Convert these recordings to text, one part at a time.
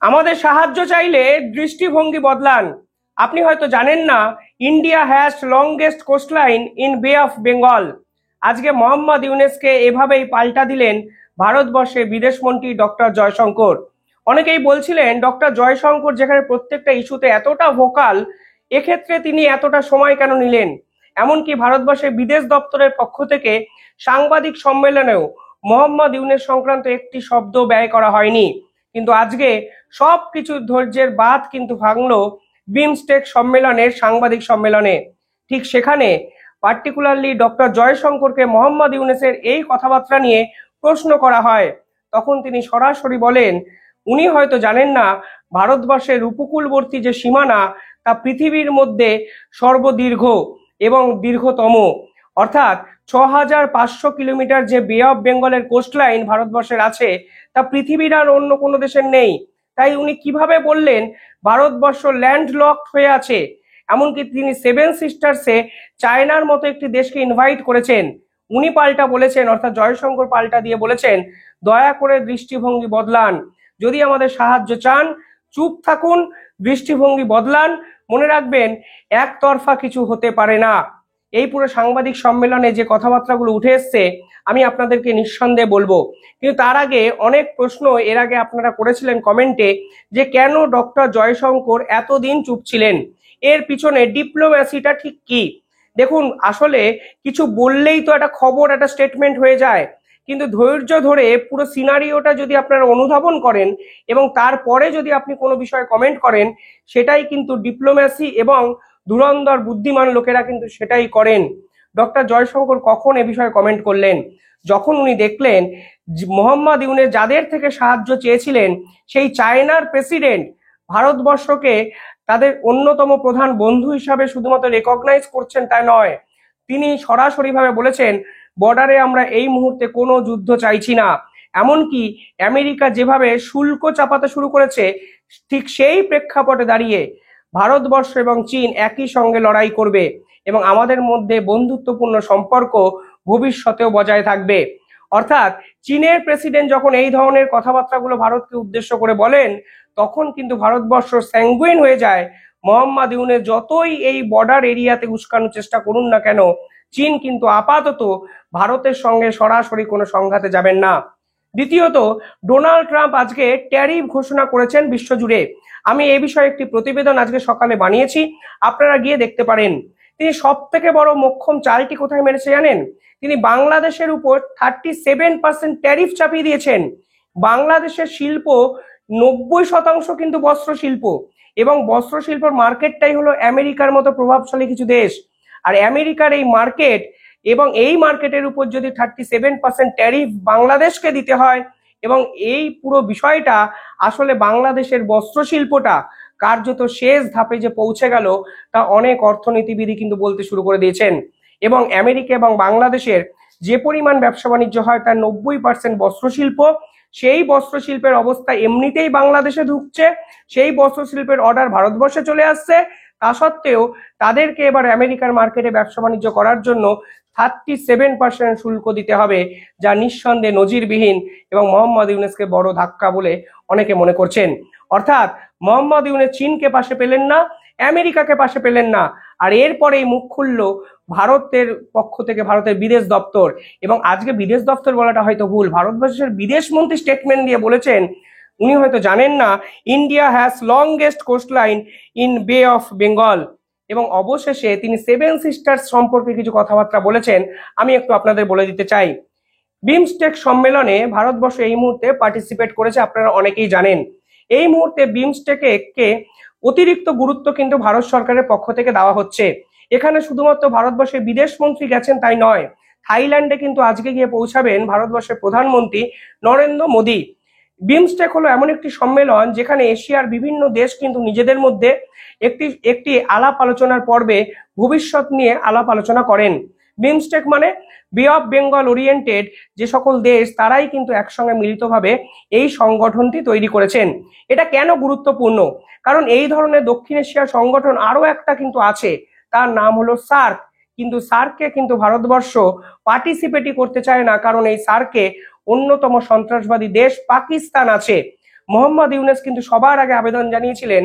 আমাদের সাহায্য চাইলে দৃষ্টিভঙ্গি বদলান। আপনি হয়তো জানেন না, India has longest coastline in বে অফ বেঙ্গল। আজকে মোহাম্মদ ইউনেসকে এভাবেই পাল্টা দিলেন ভারতবর্ষের বিদেশমন্ত্রী ডক্টর জয়শঙ্কর। অনেকেই বলছিলেন ডক্টর জয়শঙ্কর যেখানে প্রত্যেকটা ইস্যুতে এতটা ভোকাল, এক্ষেত্রে তিনি এতটা সময় কেন নিলেন? এমনকি ভারতবর্ষের বিদেশ দপ্তরের পক্ষ থেকে সাংবাদিক সম্মেলনেও মোহাম্মদ ইউনেস সংক্রান্ত একটি শব্দ ব্যয় করা হয়নি। কিন্তু আজকে সব কিছুর ধৈর্যের বাঁধ কিন্তু ভাঙলো বিমস্টেক সম্মেলনের সাংবাদিক সম্মেলনে। ঠিক সেখানে পার্টিকুলারলি ডক্টর জয়শঙ্করকে মোহাম্মদ ইউনেসের এই কথাবার্তা নিয়ে প্রশ্ন করা হয়। তখন তিনি সরাসরি বলেন, উনি হয়তো জানেন না ভারতবর্ষের উপকূলবর্তী যে সীমানা তা পৃথিবীর মধ্যে সর্বদীর্ঘ এবং দীর্ঘতম, অর্থাৎ 6500 কিলোমিটার যে বে অফ বেঙ্গলের কোস্টলাইন ভারতবর্ষের আছে তা পৃথিবীর আর অন্য কোনো দেশের নেই। তাই উনি কিভাবে বললেন ভারতবর্ষ ল্যান্ডলকড হয়ে আছে? এমনকি তিনি সেভেন সিস্টার্সে চায়নার মতো একটি দেশকে ইনভাইট করেছেন। উনি পাল্টা বলেছেন, অর্থাৎ জয়শঙ্কর পাল্টা দিয়ে বলেছেন, দয়া করে দৃষ্টিভঙ্গি বদলান। যদি আমাদের সাহায্য চান, চুপ থাকুন, দৃষ্টিভঙ্গি বদলান। মনে রাখবেন, একতরফা কিছু হতে পারে না। এই পুরো সাংবাদিক সম্মেলনে যে কথাবার্তাগুলো উঠে এসছে আমি আপনাদেরকে নিঃসন্দেহে বলবো। কিন্তু তার আগে অনেক প্রশ্ন এর আগে আপনারা করেছিলেন কমেন্টে, যে কেন ডক্টর জয়শঙ্কর এতদিন চুপ ছিলেন, এর পিছনে ডিপ্লোম্যাসিটা ঠিক কি? দেখুন, আসলে কিছু বললেই তো একটা খবর, একটা স্টেটমেন্ট হয়ে যায়, কিন্তু ধৈর্য ধরে পুরো সিনারিওটা যদি আপনারা অনুধাবন করেন এবং তারপরে যদি আপনি কোনো বিষয়ে কমেন্ট করেন, সেটাই কিন্তু ডিপ্লোম্যাসি, এবং ধুরন্ধর বুদ্ধিমান লোকেরা কিন্তু সেটাই করেন। ডক্টর জয়শঙ্কর কখন এ বিষয়ে কমেন্ট করলেন? যখন উনি দেখলেন মোহাম্মদ ইউনুস যাদের থেকে সাহায্য চেয়েছিলেন, সেই চায়নার প্রেসিডেন্ট ভারতবর্ষকে তাদের অন্যতম প্রধান বন্ধু হিসাবে শুধুমাত্র রেকগনাইজ করছেন তা নয়, তিনি সরাসরিভাবে বলেছেন বর্ডারে আমরা এই মুহূর্তে কোনো যুদ্ধ চাইছি না। এমনকি আমেরিকা যেভাবে শুল্ক চাপাতে শুরু করেছে, ঠিক সেই প্রেক্ষাপটে দাঁড়িয়ে ভারতবর্ষ এবং চীন একই সঙ্গে লড়াই করবে এবং আমাদের মধ্যে বন্ধুত্বপূর্ণ সম্পর্ক ভবিষ্যতেও বজায় থাকবে। অর্থাৎ চীনের প্রেসিডেন্ট যখন এই ধরনের কথাবার্তাগুলো ভারতকে উদ্দেশ্য করে বলেন, তখন কিন্তু ভারতবর্ষ স্যাঙ্গুইন হয়ে যায়। মোহাম্মদ ইউনুস যতই এই বর্ডার এরিয়াতে উস্কানোর চেষ্টা করুন না কেন, চীন কিন্তু আপাতত ভারতের সঙ্গে সরাসরি কোনো সংঘাতে যাবেন না। দ্বিতীয়ত, ডোনাল্ড ট্রাম্প আজকে ট্যারিফ ঘোষণা করেছেন বিশ্বজুড়ে। আমি এই বিষয়ে একটি প্রতিবেদন আজকে সকালে বানিয়েছি, আপনারা গিয়ে দেখতে পারেন। তিনি সব থেকে বড় মোক্ষম চালটি কোথায় মেরেছে জানেন? তিনি বাংলাদেশের উপর 37% ট্যারিফ চাপিয়ে দিয়েছেন। বাংলাদেশের শিল্প 90% কিন্তু বস্ত্র শিল্প, এবং বস্ত্র শিল্পের মার্কেটটাই হলো আমেরিকার মতো প্রভাবশালী কিছু দেশ। আর আমেরিকার এই মার্কেট, এবং এই মার্কেটের উপর যদি 37% ট্যারিফ বাংলাদেশকে দিতে হয়, এবং এই পুরো বিষয়টা আসলে বাংলাদেশের বস্ত্র শিল্পটা কার্যত শেষ ধাপে যে পৌঁছে গেল, তা অনেক অর্থনীতিবিদই কিন্তু বলতে শুরু করে দিয়েছেন। এবং আমেরিকা এবং বাংলাদেশের যে পরিমাণ ব্যবসা বাণিজ্য হয় তার 90% বস্ত্রশিল্প। সেই বস্ত্রশিল্পের অবস্থা এমনিতেই বাংলাদেশে ঢুকছে, সেই বস্ত্রশিল্পের অর্ডার ভারতবর্ষে চলে আসছে। তা সত্ত্বেও তাদেরকে এবার আমেরিকার মার্কেটে ব্যবসা বাণিজ্য করার জন্য 37% শুল্ক দিতে হবে, যা নিঃসন্দেহে নজিরবিহীন এবং মোহাম্মদ ইউনুসকে বড় ধাক্কা বলে অনেকে মনে করছেন। অর্থাৎ মোহাম্মদ ইউনুস চীনকে পাশে পেলেন না, আমেরিকাকে পাশে পেলেন না, আর এরপরেই মুখ খুলল ভারতের পক্ষ থেকে ভারতের বিদেশ দপ্তর। এবং আজকে বিদেশ দপ্তর বলাটা হয়তো ভুল, ভারতবর্ষের বিদেশমন্ত্রী স্টেটমেন্ট দিয়ে বলেছেন, উনি হয়তো জানেন না India has longest coastline in বে অফ বেঙ্গল। এবং অবশেষে তিনি সেভেন সিস্টার্স সম্পর্কে কিছু কথাবার্তা বলেছেন, আমি একটু আপনাদের বলে দিতে চাই। বিমস্টেক সম্মেলনে ভারতবর্ষ এই মুহূর্তে পার্টিসিপেট করেছে, আপনারা অনেকেই জানেন। এই মুহূর্তে বিমস্টেকে অতিরিক্ত গুরুত্ব কিন্তু ভারত সরকারের পক্ষ থেকে দেওয়া হচ্ছে। এখানে শুধুমাত্র ভারতবর্ষের বিদেশ মন্ত্রী গেছেন তাই নয়, থাইল্যান্ডে কিন্তু আজকে গিয়ে পৌঁছাবেন ভারতবর্ষের প্রধানমন্ত্রী নরেন্দ্র মোদী। বিমস্টেক হলো এমন একটি সম্মেলন যেখানে এশিয়ার বিভিন্ন দেশ কিন্তু নিজেদের মধ্যে একটি একটি আলাপ আলোচনার পর্বে ভবিষ্যৎ নিয়ে আলাপ আলোচনা করেন। বিমস্টেক মানে বে অফ বেঙ্গল ওরিয়েন্টেড যে সকল দেশ, তারাই কিন্তু একসঙ্গে মিলিতভাবে এই সংগঠনটি তৈরি করেছেন। এটা কেন গুরুত্বপূর্ণ? কারণ এই ধরনের দক্ষিণ এশিয়ার সংগঠন আরো একটা কিন্তু আছে, তার নাম হলো সার্ক। কিন্তু সার্কে কিন্তু ভারতবর্ষ পার্টিসিপেটই করতে চায় না, কারণ এই সার্কে অন্যতম সন্ত্রাসবাদী দেশ পাকিস্তান আছে। মোহাম্মদ ইউনূস কিন্তু সবার আগে আবেদন জানিয়েছিলেন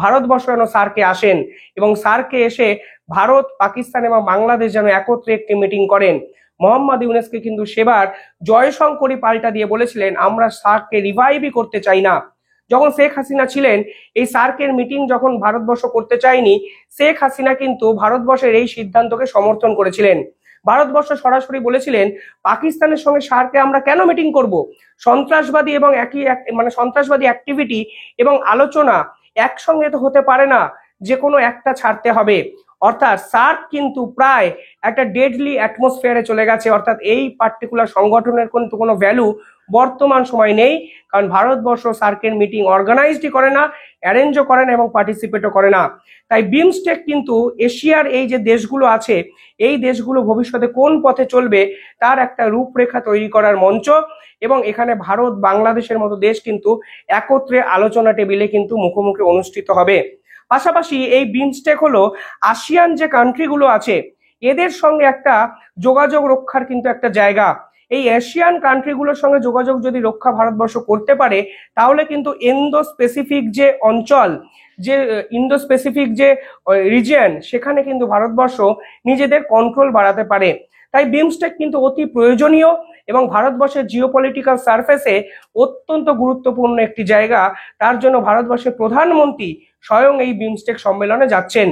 ভারতবর্ষ যেন সার্কে আসেন এবং সার্কে এসে ভারত, পাকিস্তান এবং বাংলাদেশ যেন একত্রে একটি মিটিং করেন। মোহাম্মদ ইউনূসকে কিন্তু সেবার জয়শঙ্করই পাল্টা দিয়ে বলেছিলেন আমরা সার্ককে রিভাইভই করতে চাই না। যখন শেখ হাসিনা ছিলেন, এই সার্কের মিটিং যখন ভারতবর্ষ করতে চায়নি, শেখ হাসিনা কিন্তু ভারতবর্ষের এই সিদ্ধান্তকে সমর্থন করেছিলেন। ভারতবর্ষ সরাসরি বলেছিলেন পাকিস্তানের সঙ্গে সার্কে আমরা কেন মিটিং করব, সন্ত্রাসবাদী এবং মানে সন্ত্রাসবাদী অ্যাক্টিভিটি এবং আলোচনা একসঙ্গে তো হতে পারে না, যে কোনো একটা ছাড়তে হবে। অর্থাৎ সার্ক কিন্তু প্রায় একটা ডেডলি অ্যাটমসফিয়ারে চলে গেছে, অর্থাৎ এই পার্টিকুলার সংগঠনের কিন্তু কোনো ভ্যালু বর্তমান সময় নেই, কারণ ভারতবর্ষ সার্কের মিটিং অর্গানাইজডই করে না, অ্যারেঞ্জও করে না এবং পার্টিসিপেটও করে না। তাই বিমস্টেক কিন্তু এশিয়ার এই যে দেশগুলো আছে, এই দেশগুলো ভবিষ্যতে কোন পথে চলবে তার একটা রূপরেখা তৈরি করার মঞ্চ, এবং এখানে ভারত, বাংলাদেশের মতো দেশ কিন্তু একত্রে আলোচনা টেবিলে কিন্তু মুখোমুখি অনুষ্ঠিত হবে। পাশাপাশি এই বিমস্টেক হলো আসিয়ান যে কান্ট্রিগুলো আছে এদের সঙ্গে একটা যোগাযোগ রক্ষার কিন্তু একটা জায়গা। এই এশিয়ান কান্ট্রিগুলোর সঙ্গে যোগাযোগ যদি রক্ষা ভারতবর্ষ করতে পারে, তাহলে কিন্তু ইন্দো স্পেসিফিক যে অঞ্চল, যে ইন্দো স্পেসিফিক যে রিজিয়ন, সেখানে কিন্তু ভারতবর্ষ নিজেদের কন্ট্রোল বাড়াতে পারে। তাই বিমস্টেক কিন্তু অতি প্রয়োজনীয় এবং ভারতবর্ষের জিওপলিটিক্যাল সারফেসে অত্যন্ত গুরুত্বপূর্ণ একটি জায়গা। তার জন্য ভারতবর্ষের প্রধানমন্ত্রী স্বয়ং এই বিমস্টেক সম্মেলনে যাচ্ছেন।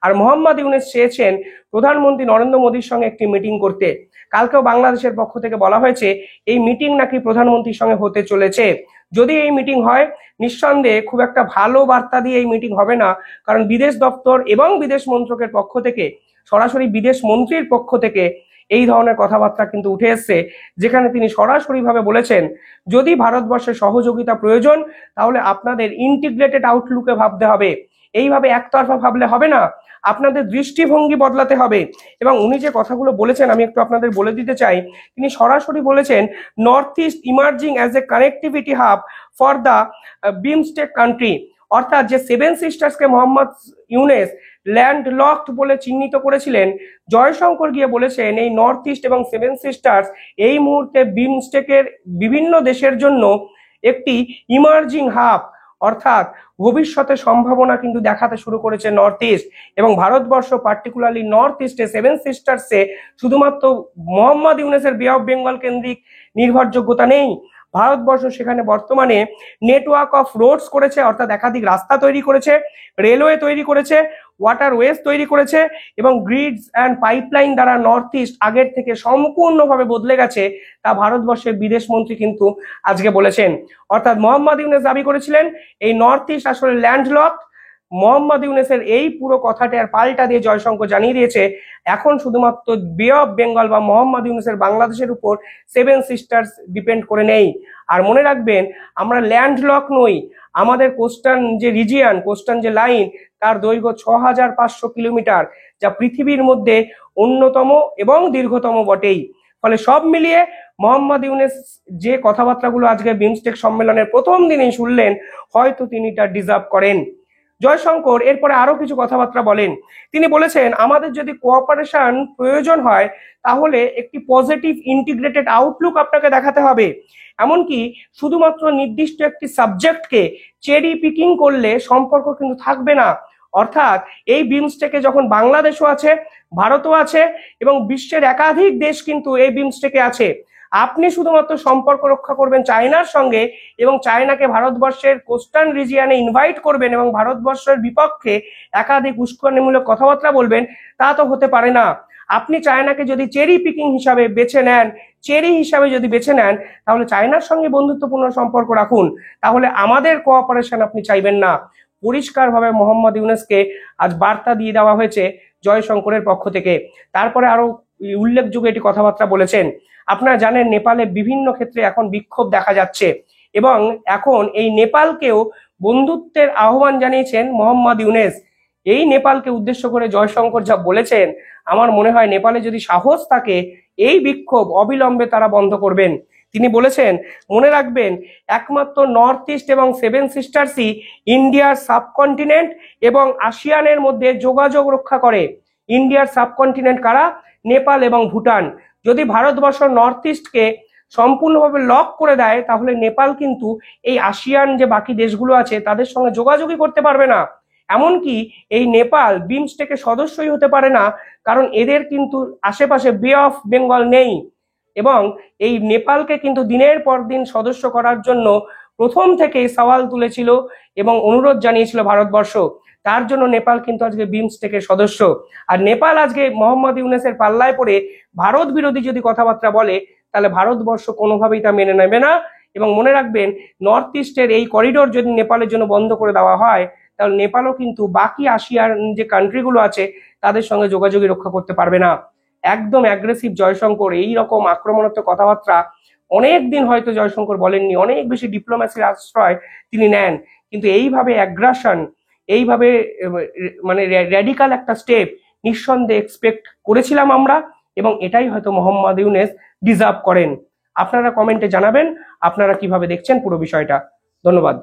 আর মোহাম্মদ ইউনূস চেয়েছেন প্রধানমন্ত্রী নরেন্দ্র মোদীর সঙ্গে একটি মিটিং করতে। কালকেও বাংলাদেশের পক্ষ থেকে বলা হয়েছে এই মিটিং নাকি প্রধানমন্ত্রীর সঙ্গে হতে চলেছে। যদি এই মিটিং হয়, নিঃসন্দেহে খুব একটা ভালো বার্তা দিয়ে এই মিটিং হবে না, কারণ বিদেশ দপ্তর এবং বিদেশ মন্ত্রকের পক্ষ থেকে, সরাসরি বিদেশ মন্ত্রীর পক্ষ থেকে এই ধরনের কথাবার্তা কিন্তু উঠে এসছে, যেখানে তিনি সরাসরিভাবে বলেছেন যদি ভারতবর্ষের সহযোগিতা প্রয়োজন তাহলে আপনাদের ইন্টিগ্রেটেড আউটলুকে ভাবতে হবে, এইভাবে একতরফা ভাবলে হবে না, আপনাদের দৃষ্টিভঙ্গি বদলাতে হবে। এবং উনি যে কথাগুলো বলেছেন আমি একটু আপনাদের বলে দিতে চাই। তিনি সরাসরি বলেছেন north east emerging as a connectivity hub for the BIMSTEC country, অর্থাৎ যে সেভেন সিস্টার্সকে মোহাম্মদ ইউনূস ল্যান্ড লকড বলে চিহ্নিত করেছিলেন, জয়শঙ্কর গিয়ে বলেছেন এই নর্থ ইস্ট এবং সেভেন সিস্টার্স এই মুহূর্তে বিমস্টেকের বিভিন্ন দেশের জন্য একটি ইমার্জিং হাব, অর্থাৎ ভবিষ্যতে সম্ভাবনা কিন্তু দেখাতে শুরু করেছে নর্থ ইস্ট। এবং ভারতবর্ষ পার্টিকুলারলি নর্থ ইস্টে সেভেন সিস্টার্সে শুধুমাত্র মোহাম্মদ ইউনূসের বে অফ বেঙ্গল কেন্দ্রিক নির্ভরযোগ্যতা নেই, ভারতবর্ষ সেখানে বর্তমানে নেটওয়ার্ক অফ রোডস করেছে, অর্থাৎ একাধিক রাস্তা তৈরি করেছে, রেলওয়ে তৈরি করেছে, ওয়াটারওয়েজ তৈরি করেছে, এবং গ্রিডস অ্যান্ড পাইপলাইন দ্বারা নর্থ ইস্ট আগের থেকে সম্পূর্ণভাবে বদলে গেছে, তা ভারতবর্ষের বিদেশ মন্ত্রী কিন্তু আজকে বলেছেন। অর্থাৎ মোহাম্মদ ইউনূস দাবি করেছিলেন এই নর্থ ইস্ট আসলে ল্যান্ডলক। মোহাম্মদ ইউনূসের এই পুরো কথাটা আর পাল্টা দিয়ে জয়শঙ্কর জানিয়ে দিয়েছে এখন শুধুমাত্র বে অফ বেঙ্গল বা মোহাম্মদ ইউনূসের বাংলাদেশের উপর সেভেন সিস্টার্স ডিপেন্ড করে নেই। আর মনে রাখবেন আমরা ল্যান্ডলক নই, আমাদের কোস্টান যে রিজিয়ন, কোস্টান যে লাইন, তার দৈর্ঘ্য 6500 কিলোমিটার, যা পৃথিবীর মধ্যে অন্যতম এবং দীর্ঘতম বটেই। ফলে সব মিলিয়ে মোহাম্মদ ইউনূস যে কথাবার্তাগুলো আজকে বিমস্টেক সম্মেলনের প্রথম দিনেই শুনলেন, হয়তো তিনি তা ডিজার্ভ করেন। জয়শঙ্কর এরপরে আরো কিছু কথাবার্তা বলেন। তিনি বলেছেন আমাদের যদি কোঅপারেশন প্রয়োজন হয় তাহলে একটি পজিটিভ ইন্টিগ্রেটেড আউটলুক আপনাকে দেখাতে হবে। এমনকি শুধুমাত্র নির্দিষ্ট একটি সাবজেক্টকে চেরি পিকিং করলে সম্পর্ক কিন্তু থাকবে না। অর্থাৎ এই বিমস্টেকে যখন বাংলাদেশও আছে, ভারতও আছে এবং বিশ্বের একাধিক দেশ কিন্তু এই বিমস্টেকে আছে, আপনি শুধুমাত্র সম্পর্ক রক্ষা করবেন চায়নার সঙ্গে এবং চায়নাকে ভারতবর্ষের কোস্টান রিজিয়নে ইনভাইট করবেন এবং ভারতবর্ষের বিপক্ষে একাধিক উস্কানিমূলক কথাবার্তা বলবেন, তা তো হতে পারে না। আপনি চায়নাকে যদি চেরি পিকিং হিসাবে বেছে নেন, চেরি হিসাবে যদি বেছে নেন, তাহলে চায়নার সঙ্গে বন্ধুত্বপূর্ণ সম্পর্ক রাখুন, তাহলে আমাদের কোঅপারেশন আপনি চাইবেন না। পরিষ্কারভাবে মোহাম্মদ ইউনূসকে আজ বার্তা দিয়ে দেওয়া হয়েছে জয়শঙ্করের পক্ষ থেকে। তারপরে আরো উল্লেখযোগ্য এটি কথাবার্তা বলেছেন। আপনারা জানেন নেপালে বিভিন্ন ক্ষেত্রে এখন বিক্ষোভ দেখা যাচ্ছে এবং এখন এই নেপালকেও বন্ধুত্বের আহ্বান জানিয়েছেন মোহাম্মদ ইউনূস। এই নেপালকে উদ্দেশ্য করে জয়শঙ্কর যা বলেছেন, আমার মনে হয় নেপালে যদি সাহস থাকে এই বিক্ষোভ অবিলম্বে তারা বন্ধ করবেন। তিনি বলেছেন মনে রাখবেন একমাত্র নর্থ ইস্ট এবং সেভেন সিস্টার্সই ইন্ডিয়ার সাবকন্টিনেন্ট এবং আসিয়ানের মধ্যে যোগাযোগ রক্ষা করে। ইন্ডিয়ার সাবকন্টিনেন্ট কারা? নেপাল এবং ভুটান। যদি ভারতবর্ষ নর্থ ইস্টকে সম্পূর্ণভাবে লক করে দেয়, তাহলে নেপাল কিন্তু এই আসিয়ান যে বাকি দেশগুলো আছে তাদের সঙ্গে যোগাযোগই করতে পারবে না। এমনকি এই নেপাল বিমস্টেকের সদস্যই হতে পারে না, কারণ এদের কিন্তু আশেপাশে বে অফ বেঙ্গল নেই। এবং এই নেপালকে কিন্তু দিনের পর দিন সদস্য করার জন্য প্রথম থেকেই সওয়াল তুলেছিল এবং অনুরোধ জানিয়েছিল ভারতবর্ষ। তার জন্য নেপাল কিন্তু আজকে বিমস্টেকের সদস্য। আর নেপাল আজকে মোহাম্মদ ইউনূসের পাল্লায় পড়ে ভারত বিরোধী যদি কথাবার্তা বলে, তাহলে ভারতবর্ষ কোনোভাবেই তা মেনে নেবে না। এবং মনে রাখবেন, নর্থ ইস্টের এই করিডোর যদি নেপালের জন্য বন্ধ করে দেওয়া হয়, তাহলে নেপালও কিন্তু বাকি আসিয়ার যে কান্ট্রিগুলো আছে তাদের সঙ্গে যোগাযোগই রক্ষা করতে পারবে না। একদম অ্যাগ্রেসিভ জয়শঙ্কর, এই রকম আক্রমণাত্মক কথাবার্তা অনেক দিন হয়তো জয়শঙ্কর বলেননি, অনেক বেশি ডিপ্লোম্যাসির আশ্রয় তিনি নেন, কিন্তু এইভাবে অ্যাগ্রাসন, এইভাবে মানে র্যাডিক্যাল একটা স্টেপ নিঃসন্দেহে এক্সপেক্ট করেছিলাম আমরা, এবং এটাই হয়তো মোহাম্মদ ইউনূস ডিজার্ভ করেন। আপনারা কমেন্টে জানাবেন আপনারা কিভাবে দেখছেন পুরো বিষয়টা। ধন্যবাদ।